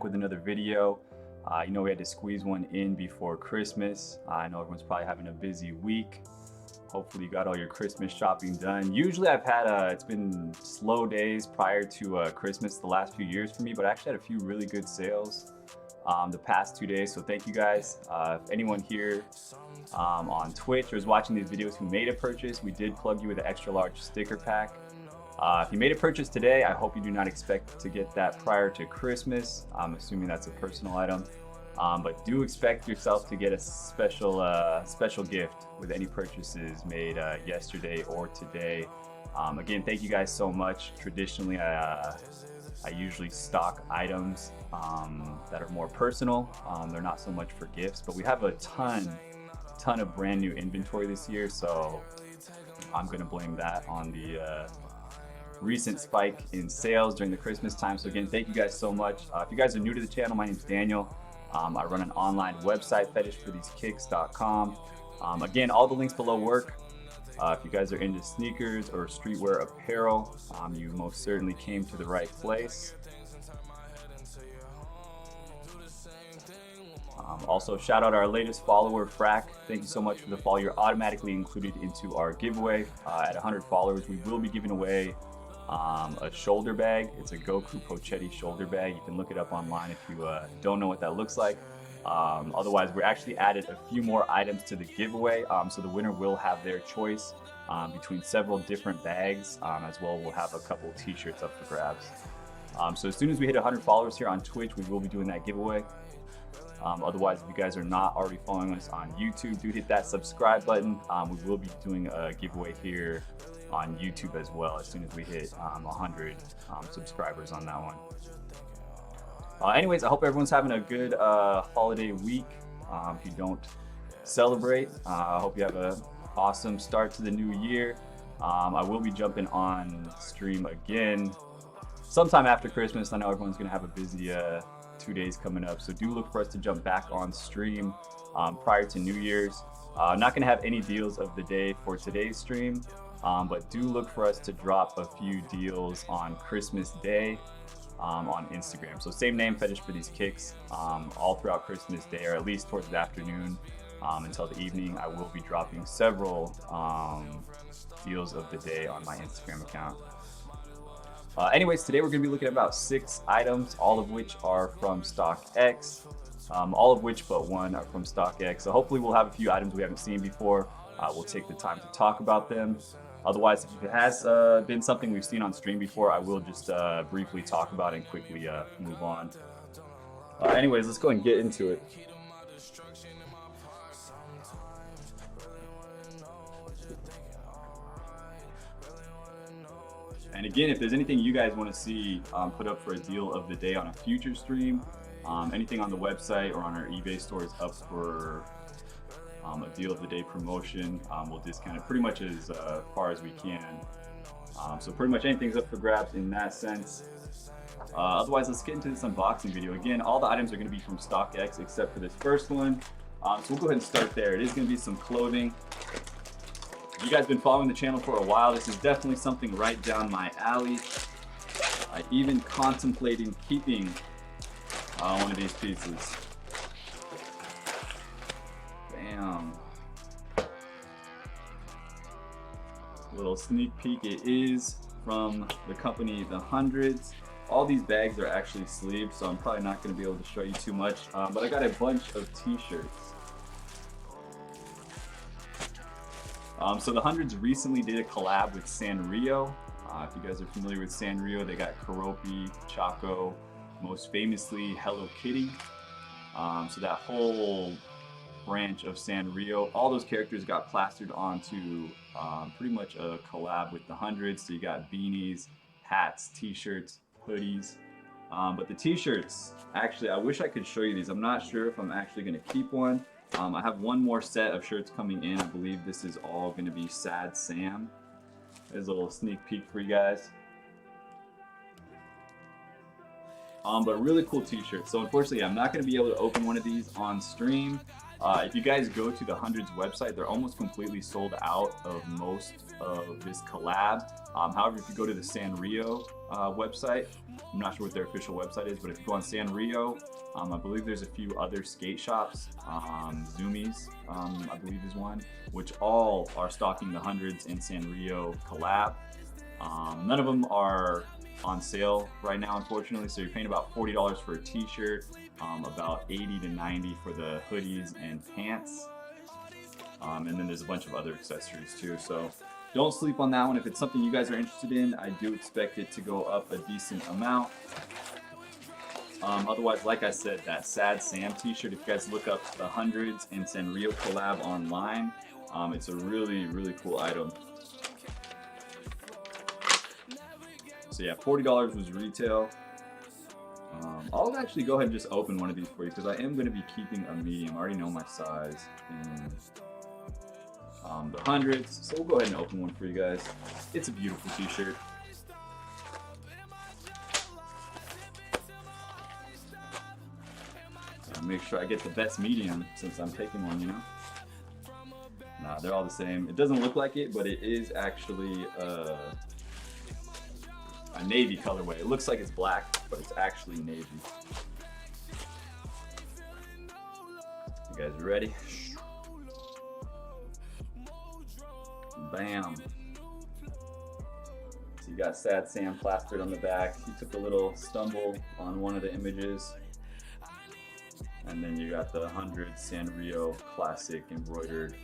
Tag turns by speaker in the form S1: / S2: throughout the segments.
S1: back with another video. You know, we had to squeeze one in before Christmas. I know everyone's probably having a busy week. Hopefully you got all your Christmas shopping done. Usually I've had, it's been slow days prior to Christmas the last few years for me, but I actually had a few really good sales the past 2 days. So thank you guys. If anyone here on Twitch or is watching these videos who made a purchase, we did plug you with an extra large sticker pack. If you made a purchase today, I hope you do not expect to get that prior to Christmas. I'm assuming that's a personal item. But do expect yourself to get a special gift with any purchases made yesterday or today. Again, thank you guys so much. Traditionally, I usually stock items that are more personal. They're not so much for gifts, but we have a ton of brand new inventory this year, so I'm gonna blame that on the recent spike in sales during the Christmas time. So again, thank you guys so much. If you guys are new to the channel, my name is Daniel. I run an online website, FetishForTheseKicks.com. Again, all the links below work. If you guys are into sneakers or streetwear apparel, you most certainly came to the right place. Also, shout out our latest follower, Frack. Thank you so much for the follow. You're automatically included into our giveaway. At 100 followers, we will be giving away a shoulder bag. It's a Goku Pochetti shoulder bag. You can look it up online if you don't know what that looks like. Otherwise, we actually added a few more items to the giveaway, so the winner will have their choice between several different bags. As well, we'll have a couple t-shirts up for grabs. So as soon as we hit 100 followers here on Twitch, we will be doing that giveaway. Otherwise, if you guys are not already following us on YouTube, do hit that subscribe button. We will be doing a giveaway here on YouTube as well as soon as we hit 100 subscribers on that one. Anyways, I hope everyone's having a good holiday week. If you don't celebrate, I hope you have an awesome start to the new year. I will be jumping on stream again sometime after Christmas. I know everyone's gonna have a busy 2 days coming up, so do look for us to jump back on stream prior to New Year's. Not gonna have any deals of the day for today's stream, but do look for us to drop a few deals on Christmas Day on Instagram. So same name, FetishForTheseKicks, all throughout Christmas Day, or at least towards the afternoon until the evening. I will be dropping several deals of the day on my Instagram account. Anyways, today we're going to be looking at about 6 items, all of which are from StockX. All of which but one are from StockX. So hopefully we'll have a few items we haven't seen before. We'll take the time to talk about them. Otherwise, if it has been something we've seen on stream before, I will just briefly talk about it and quickly move on. Anyways, let's go and get into it. And again, if there's anything you guys want to see put up for a deal of the day on a future stream, anything on the website or on our eBay store is up for a deal of the day promotion. We'll discount it pretty much as far as we can. So pretty much anything's up for grabs in that sense. Otherwise, let's get into this unboxing video. Again, all the items are going to be from StockX except for this first one. So we'll go ahead and start there. It is going to be some clothing. If you guys have been following the channel for a while, this is definitely something right down my alley. I even contemplating keeping one of these pieces. Bam. Little sneak peek, it is from the company The Hundreds. All these bags are actually sleeved, so I'm probably not going to be able to show you too much, but I got a bunch of t-shirts. So The Hundreds recently did a collab with Sanrio. If you guys are familiar with Sanrio, they got Karopi, Choco, most famously Hello Kitty. So that whole branch of Sanrio, all those characters got plastered onto pretty much a collab with The Hundreds. So you got beanies, hats, t-shirts, hoodies. But the t-shirts, actually, I wish I could show you these. I'm not sure if I'm actually going to keep one. I have one more set of shirts coming in. I believe this is all going to be Sad Sam. There's a little sneak peek for you guys. But really cool t-shirt. So unfortunately, I'm not going to be able to open one of these on stream. If you guys go to the Hundreds website, they're almost completely sold out of most of this collab. However, if you go to the Sanrio website, I'm not sure what their official website is, but if you go on Sanrio, I believe there's a few other skate shops. Zoomies, I believe is one, which all are stocking the Hundreds and Sanrio collab. None of them are on sale right now, unfortunately, so you're paying about $40 for a t-shirt, about $80 to $90 for the hoodies and pants, and then there's a bunch of other accessories too, so don't sleep on that one. If it's something you guys are interested in, I do expect it to go up a decent amount. Otherwise, like I said, that Sad Sam t-shirt, if you guys look up the Hundreds and Sanrio collab online, it's a really, really cool item. So yeah, $40 was retail. I'll actually go ahead and just open one of these for you because I am going to be keeping a medium. I already know my size in the Hundreds, so we'll go ahead and open one for you guys. It's a beautiful t-shirt. Make sure I get the best medium since I'm taking one, you know? Nah, they're all the same. It doesn't look like it, but it is actually a navy colorway. It looks like it's black, but it's actually navy. You guys ready? Bam. So you got Sad Sam plastered on the back. He took a little stumble on one of the images. And then you got the Hundreds Sanrio classic embroidered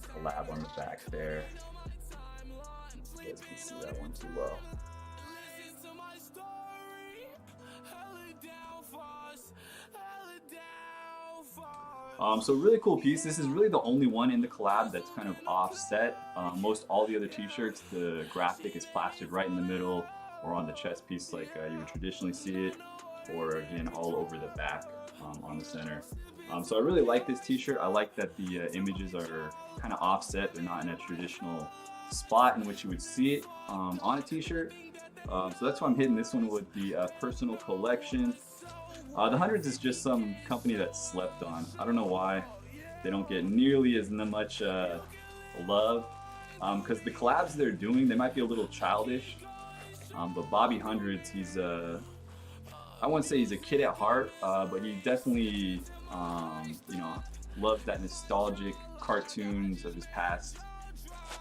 S1: collab on the back there. You guys can see that one too well. So really cool piece. This is really the only one in the collab that's kind of offset. Most all the other t-shirts, the graphic is plastered right in the middle or on the chest piece like you would traditionally see it, or again all over the back on the center. So I really like this t-shirt. I like that the images are kind of offset. They're not in a traditional spot in which you would see it on a t-shirt. So that's why I'm hitting this one with the personal collection. The Hundreds is just some company that slept on. I don't know why they don't get nearly as much love, because the collabs they're doing, they might be a little childish, but Bobby Hundreds, he's I wouldn't say he's a kid at heart, but he definitely you know, loves that nostalgic cartoons of his past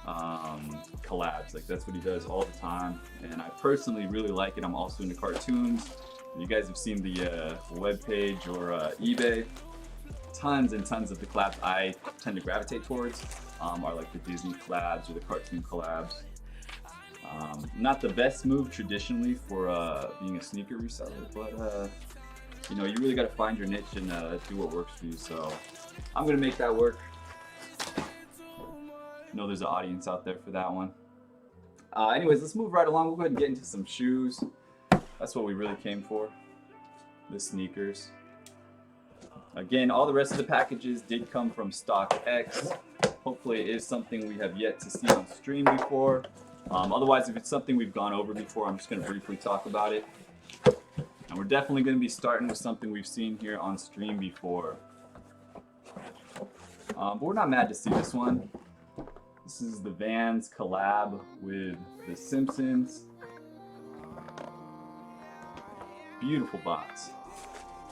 S1: collabs. Like that's what he does all the time, and I personally really like it. I'm also into cartoons. You guys have seen the webpage or eBay. Tons and tons of the collabs I tend to gravitate towards are like the Disney collabs or the cartoon collabs. Not the best move traditionally for being a sneaker reseller, but you know, you really got to find your niche and do what works for you. So I'm gonna make that work. I know there's an audience out there for that one. Anyways, let's move right along. We'll go ahead and get into some shoes. That's what we really came for, the sneakers. Again, all the rest of the packages did come from StockX. Hopefully it is something we have yet to see on stream before. Otherwise, if it's something we've gone over before, I'm just going to briefly talk about it. And we're definitely going to be starting with something we've seen here on stream before. But we're not mad to see this one. This is the Vans collab with The Simpsons. Beautiful box.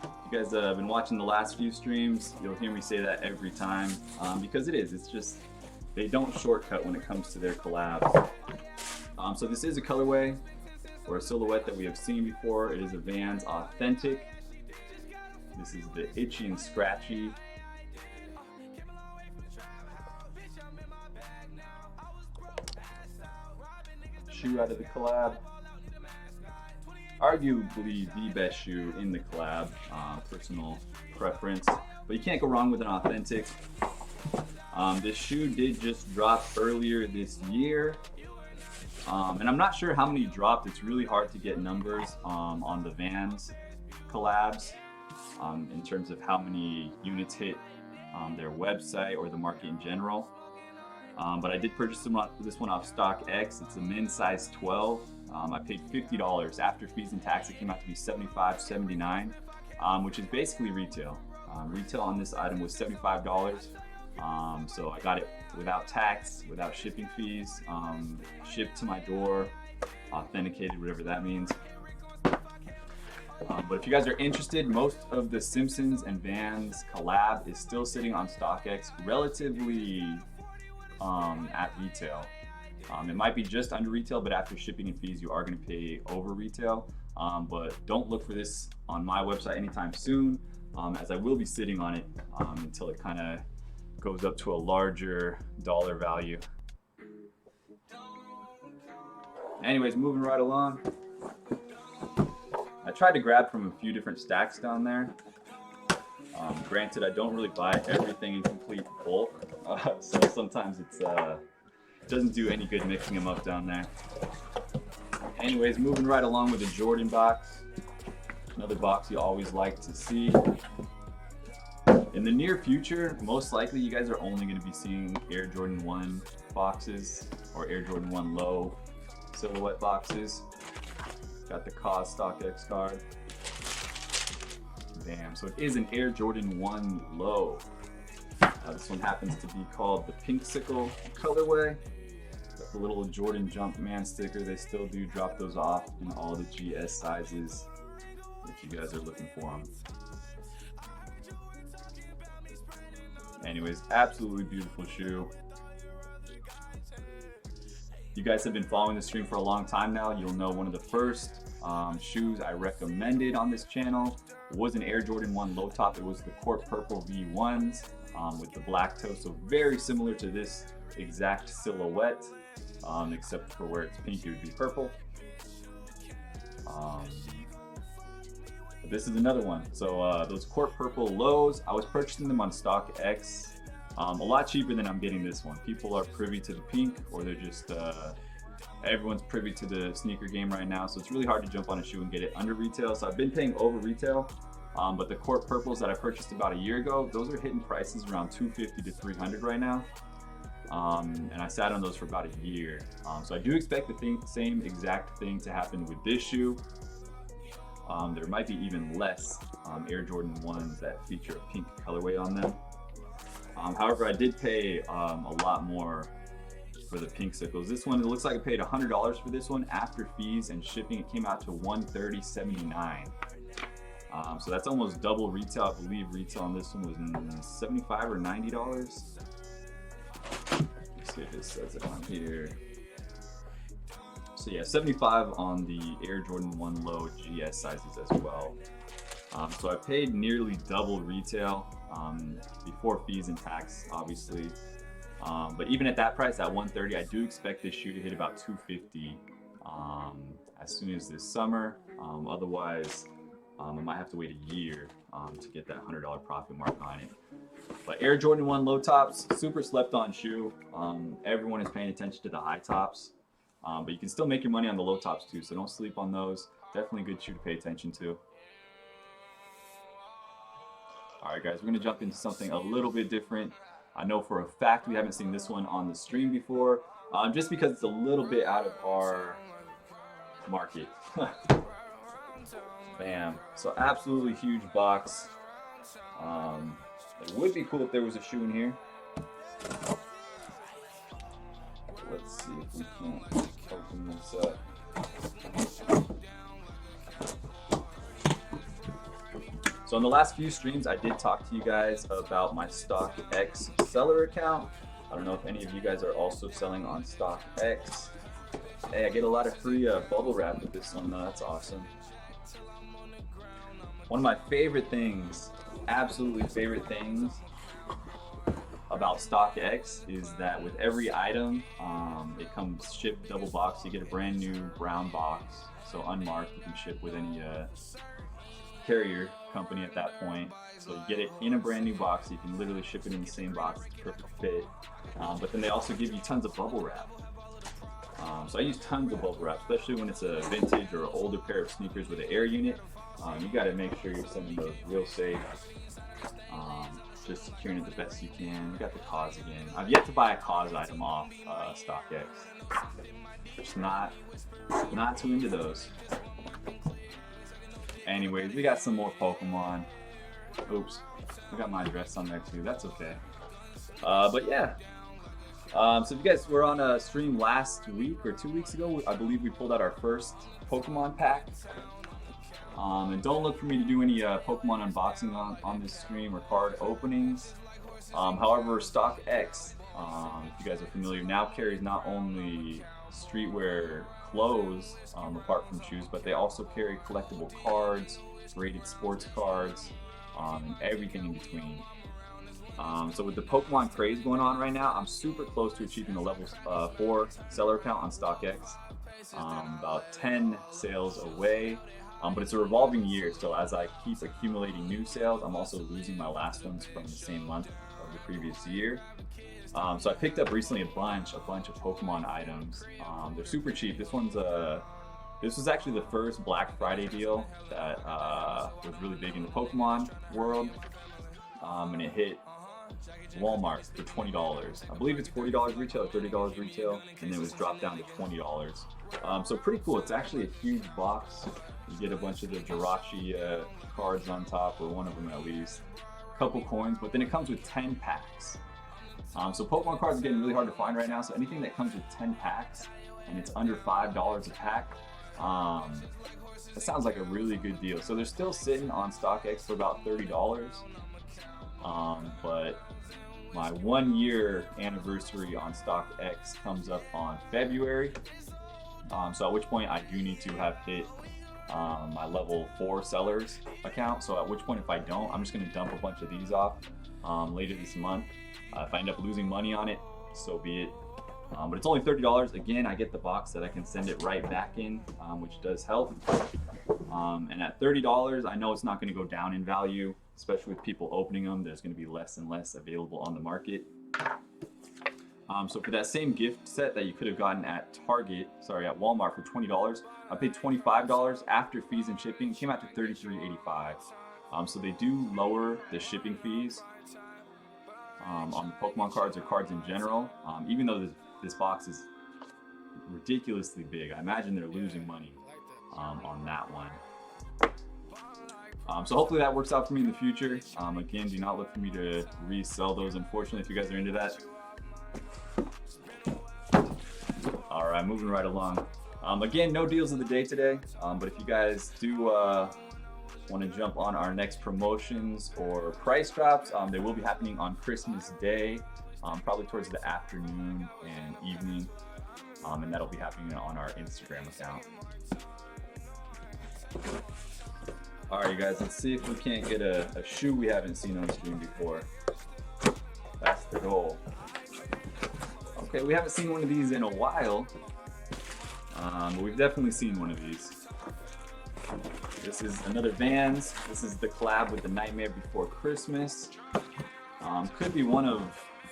S1: If you guys have been watching the last few streams, you'll hear me say that every time, because it is. It's just, they don't shortcut when it comes to their collabs. So this is a colorway or a silhouette that we have seen before. It is a Vans Authentic. This is the Itchy and Scratchy. Shoe out of the collab. Arguably the best shoe in the collab, personal preference, but you can't go wrong with an Authentic. This shoe did just drop earlier this year, and I'm not sure how many dropped. It's really hard to get numbers on the Vans collabs in terms of how many units hit their website or the market in general. But I did purchase this one off StockX. It's a men's size 12. I paid $50 after fees and tax. It came out to be $75.79, which is basically retail. Retail on this item was $75. So I got it without tax, without shipping fees, shipped to my door, authenticated, whatever that means. But if you guys are interested, most of the Simpsons and Vans collab is still sitting on StockX relatively at retail. It might be just under retail, but after shipping and fees, you are going to pay over retail. But don't look for this on my website anytime soon, as I will be sitting on it until it kind of goes up to a larger dollar value. Anyways, moving right along. I tried to grab from a few different stacks down there. Granted, I don't really buy everything in complete bulk, so sometimes it doesn't do any good mixing them up down there. Anyways, moving right along with the Jordan box. Another box you always like to see. In the near future, most likely you guys are only going to be seeing Air Jordan 1 boxes or Air Jordan 1 low silhouette boxes. Got the COS StockX card. Bam. So it is an Air Jordan 1 low. This one happens to be called the Pinksicle colorway. Got the little Jordan Jumpman sticker. They still do drop those off in all the GS sizes if you guys are looking for them. Anyways, absolutely beautiful shoe. You guys have been following the stream for a long time now. You'll know one of the first shoes I recommended on this channel was an Air Jordan 1 low top. It was the Court Purple V1s with the black toe. So very similar to this exact silhouette, except for where it's pink, it would be purple. But this is another one. So those Court Purple lows, I was purchasing them on StockX. A lot cheaper than I'm getting this one. People are privy to the pink, or they're just, everyone's privy to the sneaker game right now, so it's really hard to jump on a shoe and get it under retail. So I've been paying over retail, but the Court Purples that I purchased about a year ago, those are hitting prices around $250 to $300 right now. And I sat on those for about a year. So I do expect the same exact thing to happen with this shoe. There might be even less Air Jordan 1s that feature a pink colorway on them. However, I did pay a lot more for the Pinksicles. This one, it looks like I paid $100 for this one. After fees and shipping, it came out to $130.79. So that's almost double retail. I believe retail on this one was $75 or $90. Let's see if it says it on here. So yeah, $75 on the Air Jordan 1 low GS sizes as well. So I paid nearly double retail before fees and tax, obviously. But even at that price, at $130, I do expect this shoe to hit about $250 as soon as this summer. Otherwise, I might have to wait a year to get that $100 profit mark on it. But Air Jordan 1 low tops, super slept on shoe. Everyone is paying attention to the high tops. But you can still make your money on the low tops too, so don't sleep on those. Definitely a good shoe to pay attention to. Alright guys, we're going to jump into something a little bit different. I know for a fact we haven't seen this one on the stream before, just because it's a little bit out of our market. Bam. So absolutely huge box. It would be cool if there was a shoe in here. Let's see if we can open this up. So in the last few streams, I did talk to you guys about my StockX seller account. I don't know if any of you guys are also selling on StockX. Hey, I get a lot of free bubble wrap with this one, though. That's awesome. One of my favorite things, absolutely favorite things about StockX is that with every item, it comes shipped double box. You get a brand new brown box, so unmarked. You can ship with any carrier company at that point. So you get it in a brand new box. You can literally ship it in the same box. It's a perfect fit. But then they also give you tons of bubble wrap. So I use tons of bubble wrap, especially when it's a vintage or an older pair of sneakers with an air unit. You got to make sure you're sending those real safe. just securing it the best you can. We got the cause again. I've yet to buy a cause item off StockX. Just not too into those. Anyways, we got some more Pokemon. Oops, we got my address on there too. That's okay. But yeah. So if you guys were on a stream last week or 2 weeks ago, I believe we pulled out our first Pokemon pack. And don't look for me to do any Pokemon unboxing on this stream or card openings. However, StockX, if you guys are familiar, now carries not only streetwear clothes apart from shoes, but they also carry collectible cards, rated sports cards, and everything in between. So with the Pokemon craze going on right now, I'm super close to achieving the level 4 seller count on StockX. About 10 sales away. But it's a revolving year, so as I keep accumulating new sales, I'm also losing my last ones from the same month of the previous year. So I picked up recently a bunch of Pokemon items. They're super cheap. This was actually the first Black Friday deal that was really big in the Pokemon world, and it hit Walmart for $20. I believe it's $40 retail or $30 retail, and then it was dropped down to $20. So pretty cool. It's actually a huge box. You get a bunch of the Jirachi cards on top, or one of them at least. A couple coins, but then it comes with 10 packs. So Pokemon cards are getting really hard to find right now, so anything that comes with 10 packs and it's under $5 a pack, that sounds like a really good deal. So they're still sitting on StockX for about $30. But my 1 year anniversary on StockX comes up on February. So at which point I do need to have hit my level 4 sellers account. So at which point, if I don't, I'm just going to dump a bunch of these off later this month. If I end up losing money on it, so be it. But it's only $30. Again, I get the box that I can send it right back in, which does help. And at $30, I know it's not going to go down in value, especially with people opening them. There's going to be less and less available on the market. So for that same gift set that you could have gotten at at Walmart for $20, I paid $25 after fees and shipping. It came out to $33.85. So they do lower the shipping fees on the Pokemon cards or cards in general. Even though this box is ridiculously big, I imagine they're losing money on that one. So hopefully that works out for me in the future. Again, do not look for me to resell those, unfortunately, if you guys are into that. All right, moving right along. Again, no deals of the day today, but if you guys do want to jump on our next promotions or price drops, they will be happening on Christmas Day, probably towards the afternoon and evening, and that'll be happening on our Instagram account. All right, you guys, let's see if we can't get a shoe we haven't seen on stream before. That's the goal. Okay, we haven't seen one of these in a while, but we've definitely seen one of these. This is another Vans. This is the collab with the Nightmare Before Christmas. Could be one of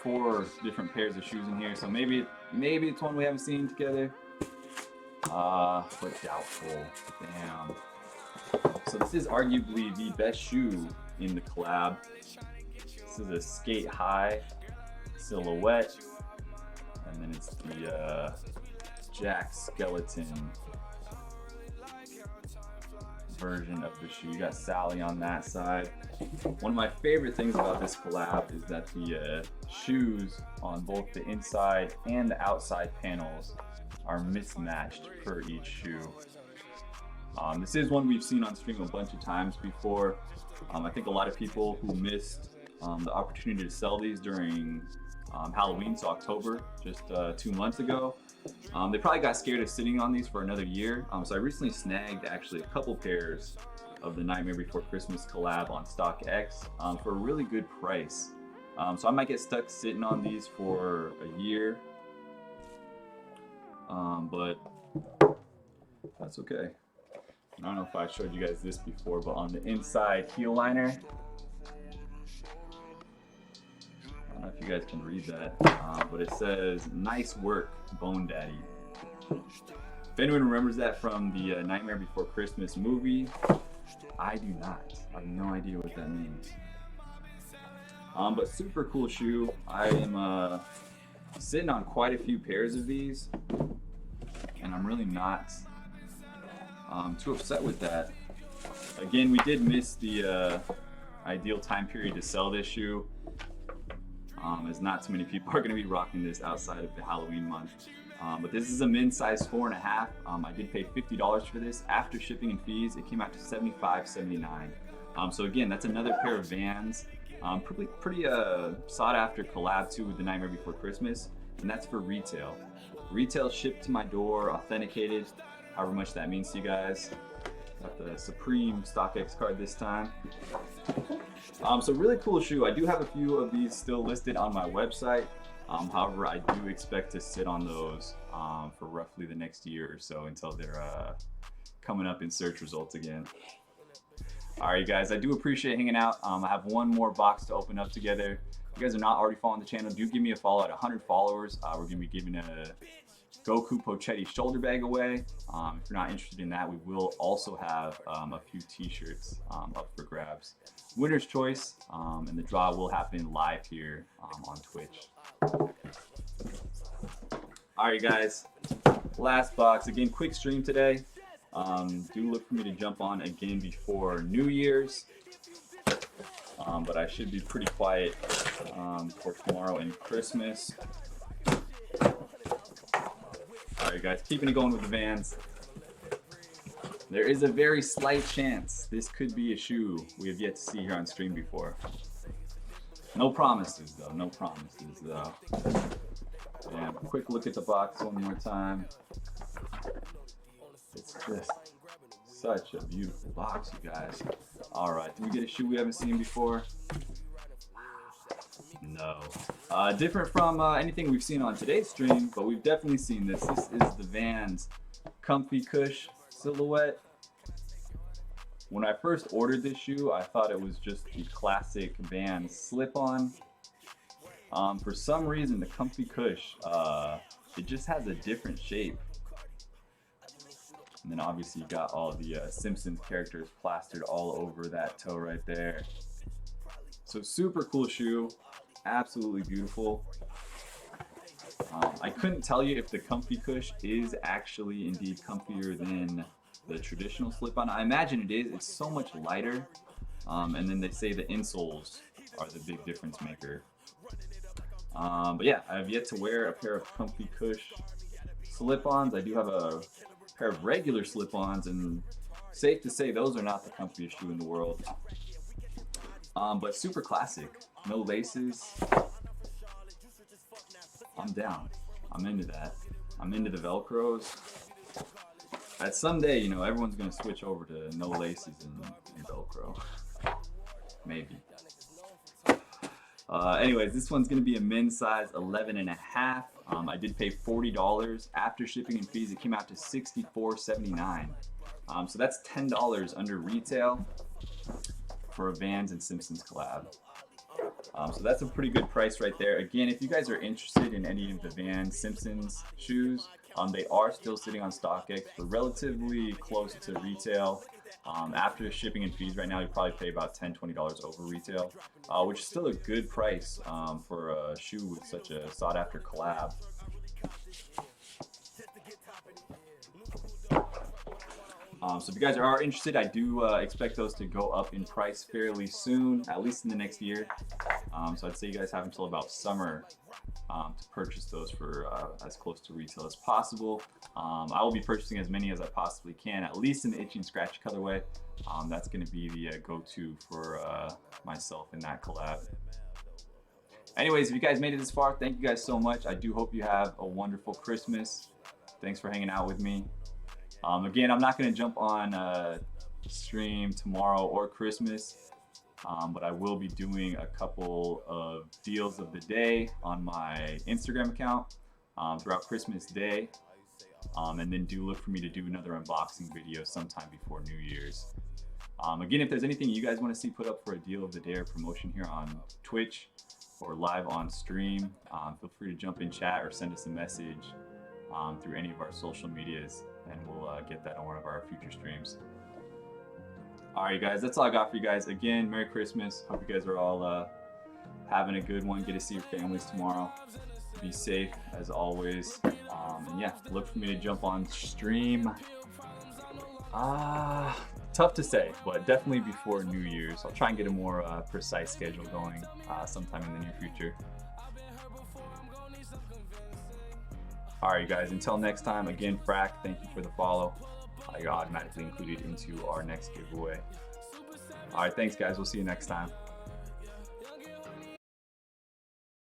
S1: 4 different pairs of shoes in here, so maybe it's one we haven't seen together. But doubtful. Damn. So this is arguably the best shoe in the collab. This is a skate high silhouette, and then it's the Jack Skeleton version of the shoe. You got Sally on that side. One of my favorite things about this collab is that the shoes on both the inside and the outside panels are mismatched per each shoe. This is one we've seen on stream a bunch of times before. I think a lot of people who missed the opportunity to sell these during Halloween, so October, just 2 months ago, they probably got scared of sitting on these for another year. So I recently snagged actually a couple pairs of the Nightmare Before Christmas collab on StockX for a really good price. So I might get stuck sitting on these for a year, but that's okay. I don't know if I showed you guys this before, but on the inside heel liner, I don't know if you guys can read that, but it says, "Nice work, Bone Daddy." If anyone remembers that from the Nightmare Before Christmas movie, I do not. I have no idea what that means. But super cool shoe. I am sitting on quite a few pairs of these, and I'm really not too upset with that. Again, we did miss the ideal time period to sell this shoe, as not too many people are going to be rocking this outside of the Halloween month. But this is a men's size 4.5. I did pay $50 for this. After shipping and fees, it came out to $75.79. So again, that's another pair of Vans. Pretty sought after collab too with the Nightmare Before Christmas, and that's for retail. Retail shipped to my door, authenticated, however much that means to you guys. Got the Supreme StockX card this time. So really cool shoe. I do have a few of these still listed on my website. However, I do expect to sit on those for roughly the next year or so until they're coming up in search results again. Alright guys, I do appreciate hanging out. I have one more box to open up together. If you guys are not already following the channel, do give me a follow. At 100 followers, we're going to be giving a Goku Pochetti shoulder bag away. If you're not interested in that, we will also have a few t-shirts up for grabs. Winner's choice, and the draw will happen live here on Twitch. Alright guys, last box. Again, quick stream today. Do look for me to jump on again before New Year's, but I should be pretty quiet for tomorrow and Christmas. Alright guys, keeping it going with the Vans. There is a very slight chance this could be a shoe we have yet to see here on stream before. No promises though, no promises though. Yeah, quick look at the box one more time. It's just such a beautiful box, you guys. Alright, did we get a shoe we haven't seen before? No. Different from anything we've seen on today's stream, but we've definitely seen this. This is the Vans Comfy Cush silhouette. When I first ordered this shoe, I thought it was just the classic Vans slip-on. For some reason, the Comfy Cush, it just has a different shape. And then obviously you got all the Simpsons characters plastered all over that toe right there. So super cool shoe, absolutely beautiful. I couldn't tell you if the Comfy Cush is actually indeed comfier than the traditional slip-on. I imagine it is. It's so much lighter. And then they say the insoles are the big difference maker. But yeah, I have yet to wear a pair of Comfy Cush slip-ons. I do have a pair of regular slip-ons, and safe to say those are not the comfiest shoe in the world. But super classic. No laces. I'm down. I'm into that. I'm into the Velcros. At someday, you know, everyone's gonna switch over to no laces and Velcro. Maybe. Anyways, this one's gonna be a men's size 11.5. I did pay $40 after shipping and fees. It came out to $64.79. So that's $10 under retail for a Vans and Simpsons collab. So that's a pretty good price right there. Again, if you guys are interested in any of the Vans Simpsons shoes, they are still sitting on StockX for relatively close to retail. After shipping and fees right now, you probably pay about $10, $20 over retail, which is still a good price for a shoe with such a sought after collab. So if you guys are interested, I do expect those to go up in price fairly soon, at least in the next year. So I'd say you guys have until about summer to purchase those for as close to retail as possible. I will be purchasing as many as I possibly can, at least in the itchy and scratchy colorway. That's going to be the go-to for myself in that collab. Anyways, if you guys made it this far, thank you guys so much. I do hope you have a wonderful Christmas. Thanks for hanging out with me. Again, I'm not going to jump on stream tomorrow or Christmas, but I will be doing a couple of deals of the day on my Instagram account throughout Christmas Day. And then do look for me to do another unboxing video sometime before New Year's. Again, if there's anything you guys want to see put up for a deal of the day or promotion here on Twitch or live on stream, feel free to jump in chat or send us a message through any of our social medias, and we'll get that on one of our future streams. Alright guys, that's all I got for you guys. Again, Merry Christmas. Hope you guys are all having a good one. Get to see your families tomorrow. Be safe as always. And yeah, look for me to jump on stream. Tough to say, but definitely before New Year's. I'll try and get a more precise schedule going sometime in the near future. All right, guys, until next time, again, Frack, thank you for the follow. You're automatically included into our next giveaway. All right, thanks, guys. We'll see you next time.